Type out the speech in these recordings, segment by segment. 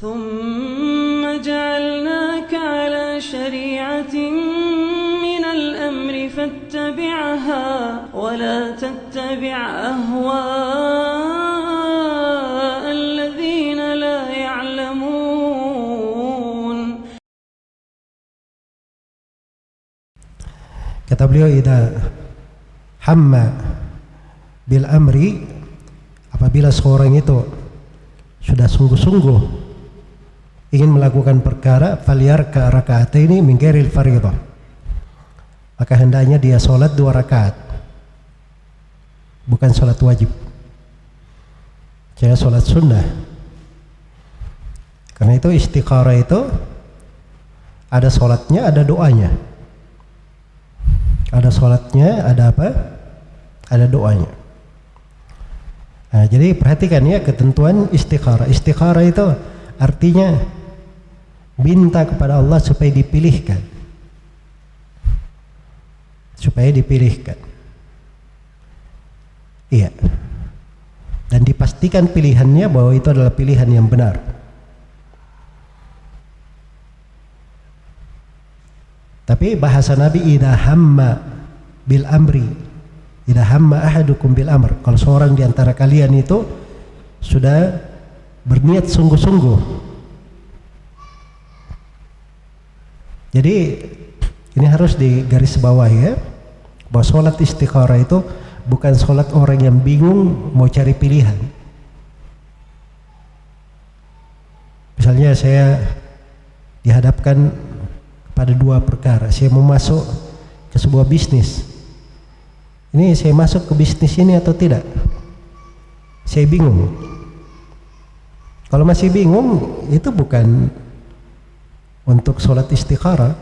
ثم جعلناك على شريعة من الأمر فاتبعها ولا تتبع أهواء الذين لا يعلمون. Kata beliau, idza hamma bil amri, apabila seorang itu sudah sungguh-sungguh ingin melakukan perkara, falyarka raka'ataini min ghairil fardhah, maka hendaknya dia sholat 2 rakaat, bukan sholat wajib. Jangan sholat sunnah. Karena itu istikharah itu ada sholatnya, ada doanya. Ada sholatnya, ada apa? Ada doanya. Nah, jadi perhatikan ya ketentuan istikharah. Istikharah itu artinya minta kepada Allah supaya dipilihkan. Supaya dipilihkan. Iya. Dan dipastikan pilihannya bahwa itu adalah pilihan yang benar. Tapi bahasa Nabi, idza hamma bil amri, idza hamma ahadukum bil amr, kalau seorang di antara kalian itu sudah berniat sungguh-sungguh. Jadi ini harus digarisbawahi ya, bahwa sholat istikharah itu bukan sholat orang yang bingung mau cari pilihan. Misalnya saya dihadapkan pada 2 perkara, saya mau masuk ke sebuah bisnis. Ini saya masuk ke bisnis ini atau tidak? Saya bingung. Kalau masih bingung, itu bukan untuk sholat istikharah.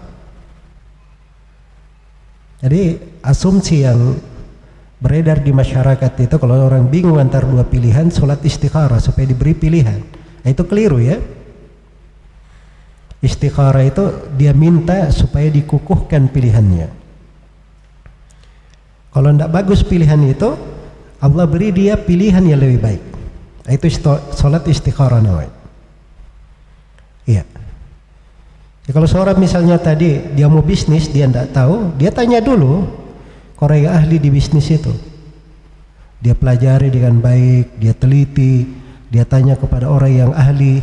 Jadi asumsi yang beredar di masyarakat itu, kalau orang bingung antara 2 pilihan, sholat istikharah supaya diberi pilihan. Nah, itu keliru ya. Istikharah itu dia minta supaya dikukuhkan pilihannya. Kalau tidak bagus pilihan itu, Allah beri dia pilihan yang lebih baik. Itu sholat istikharah namanya. Iya. Ya, kalau seorang misalnya tadi dia mau bisnis, dia tidak tahu, dia tanya dulu ke orang yang ahli di bisnis itu. Dia pelajari dengan baik, dia teliti, dia tanya kepada orang yang ahli.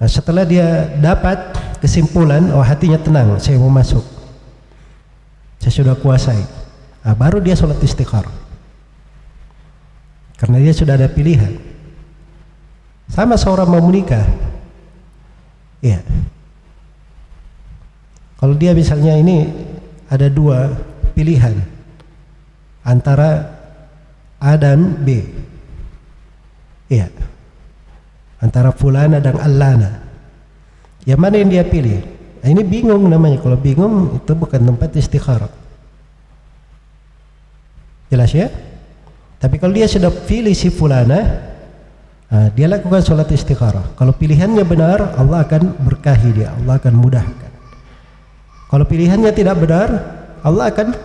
Nah, setelah dia dapat kesimpulan, oh hatinya tenang, saya mau masuk, saya sudah kuasai. Nah, baru dia sholat istikharah. Karena dia sudah ada pilihan. Sama seorang mau menikah. Iya. Kalau dia misalnya ini ada 2 pilihan antara A dan B. Iya. Antara fulana dan allana. Yang mana yang dia pilih? Nah, ini bingung namanya. Kalau bingung itu bukan tempat istikharah. Jelas ya? Tapi kalau dia sudah pilih si fulana, nah, dia lakukan sholat istikharah. Kalau pilihannya benar, Allah akan berkahi dia, Allah akan mudahkan. Kalau pilihannya tidak benar, Allah akan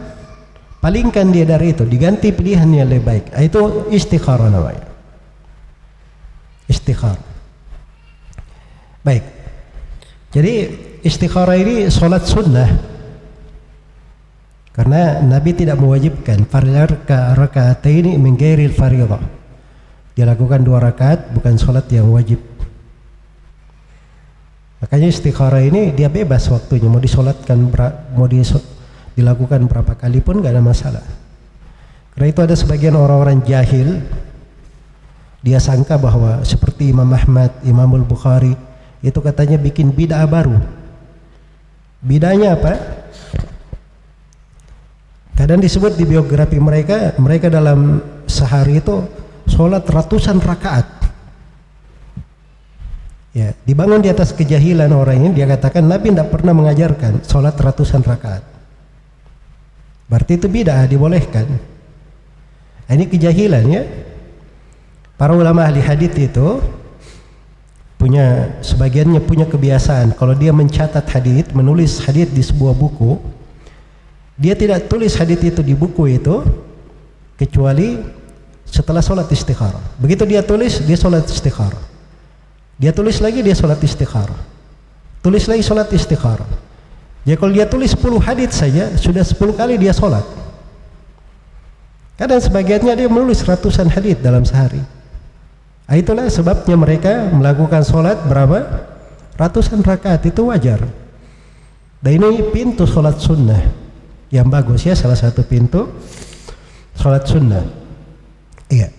palingkan dia dari itu, diganti pilihan yang lebih baik. Nah, itu istikharah namanya. Istikharah. Baik. Jadi istikharah ini sholat sunnah. Karena Nabi tidak mewajibkan falyarka raka'ataini min ghairil fardhah. Dia lakukan 2 rakaat, bukan sholat yang wajib. Makanya istikharah ini dia bebas waktunya, mau disolatkan, mau dilakukan berapa kali pun gak ada masalah. Karena itu ada sebagian orang-orang jahil, dia sangka bahwa seperti Imam Ahmad, Imamul Bukhari itu katanya bikin bid'ah baru. Bid'ahnya apa? Kadang disebut di biografi mereka, mereka dalam sehari itu sholat ratusan rakaat. Ya, dibangun di atas kejahilan orang ini. Dia katakan Nabi tidak pernah mengajarkan sholat ratusan rakaat. Berarti itu bid'ah, dibolehkan. Nah, ini kejahilan ya. Para ulama ahli hadits itu sebagiannya punya kebiasaan, kalau dia mencatat hadits, menulis hadits di sebuah buku, dia tidak tulis hadits itu di buku itu kecuali setelah sholat istikharah. Begitu dia tulis, dia sholat istikharah. Dia tulis lagi, dia sholat istikharah. Tulis lagi sholat istikharah. Ya kalau dia tulis 10 hadits saja, sudah 10 kali dia sholat. Kadang sebagiannya dia menulis ratusan hadits dalam sehari. Itulah sebabnya mereka melakukan sholat berapa? Ratusan rakaat, itu wajar. Dan ini pintu sholat sunnah yang bagus ya, salah satu pintu sholat sunnah. Iya.